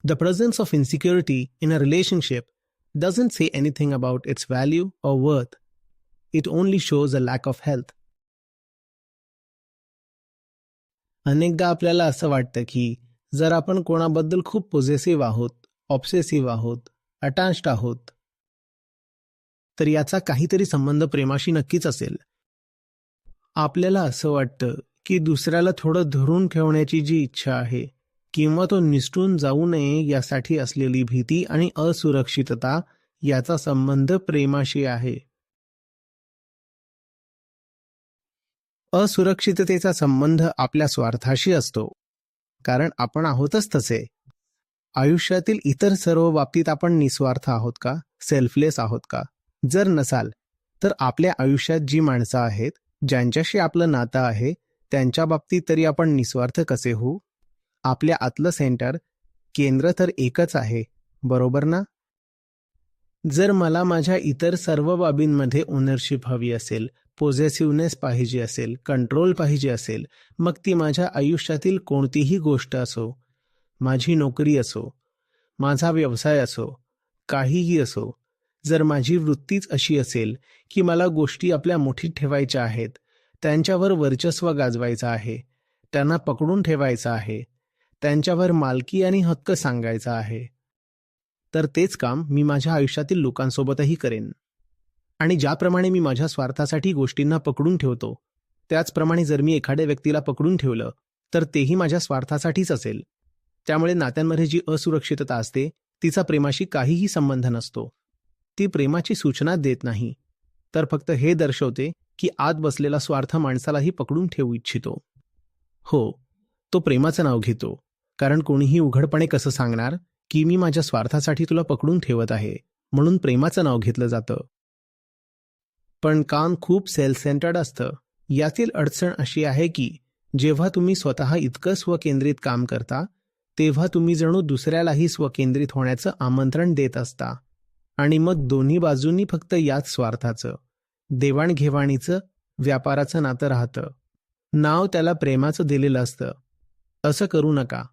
The presence of insecurity in a relationship doesn't say anything about its value or worth. It only shows a lack of health. अनेकदा आपल्याला असं वाटतं की जर आपण कोणाबद्दल खूप पॉझेसिव्ह आहोत, ऑब्सेसिव्ह आहोत, अटॅच्ड आहोत, तर याचा काहीतरी संबंध प्रेमाशी नक्कीच असेल. आपल्याला असं वाटतं की दुसऱ्याला थोडं धरून ठेवण्याची जी इच्छा आहे किंवा तो निसटून जाऊ नये यासाठी असलेली भीती आणि असुरक्षितता याचा संबंध प्रेमाशी आहे. असुरक्षिततेचा संबंध आपल्या स्वार्थाशी असतो, कारण आपण आहोतच तसे. आयुष्यातील इतर सर्व बाबतीत आपण निस्वार्थ आहोत का, सेल्फलेस आहोत का? जर नसाल तर आपल्या आयुष्यात जी माणसं आहेत, ज्यांच्याशी आपलं नातं आहे, त्यांच्या बाबतीत तरी आपण निस्वार्थ कसे होऊ? आपल्या आतलं सेंटर, केंद्र तर एकच आहे, बरोबर ना? जर मला माझ्या इतर सर्व बाबींमध्ये ओनरशिप हवी असेल, पॉझेसिव्हनेस पाहिजे असेल, कंट्रोल पाहिजे असेल, मग ती माझ्या आयुष्यातील कोणतीही गोष्ट असो, माझी नोकरी असो, माझा व्यवसाय असो, काहीही असो, जर माझी वृत्तीच अशी असेल की मला गोष्टी आपल्या मुठीत ठेवायच्या आहेत, त्यांच्यावर वर्चस्व गाजवायचं आहे, त्यांना पकडून ठेवायचं आहे, त्यांच्यावर मालकी आणि हक्क सांगायचा आहे, तर तेच काम मी माझ्या आयुष्यातील लोकांसोबतही करेन. आणि ज्याप्रमाणे मी माझ्या स्वार्थासाठी गोष्टींना पकडून ठेवतो, त्याचप्रमाणे जर मी एखाद्या व्यक्तीला पकडून ठेवलं तर तेही माझ्या स्वार्थासाठीच असेल. त्यामुळे नात्यांमध्ये जी असुरक्षितता असते तिचा प्रेमाशी काहीही संबंध नसतो. ती प्रेमाची सूचना देत नाही, तर फक्त हे दर्शवते की आत बसलेला स्वार्थ माणसालाही पकडून ठेवू इच्छितो. हो, तो प्रेमाचं नाव घेतो, कारण कोणीही उघडपणे कसं सांगणार की मी माझ्या स्वार्थासाठी तुला पकडून ठेवत आहे, म्हणून प्रेमाचं नाव घेतलं जातं. पण काम खूप सेल्फ सेंटर्ड असतं. यातील अडचण अशी आहे की जेव्हा तुम्ही स्वतः इतकं स्वकेंद्रित काम करता, तेव्हा तुम्ही जणू दुसऱ्यालाही स्वकेंद्रित होण्याचं आमंत्रण देत असता. आणि मग दोन्ही बाजूंनी फक्त याच स्वार्थाचं, देवाणघेवाणीचं, व्यापाराचं नातं राहतं. नाव त्याला प्रेमाचं दिलेलं असतं. असं करू नका.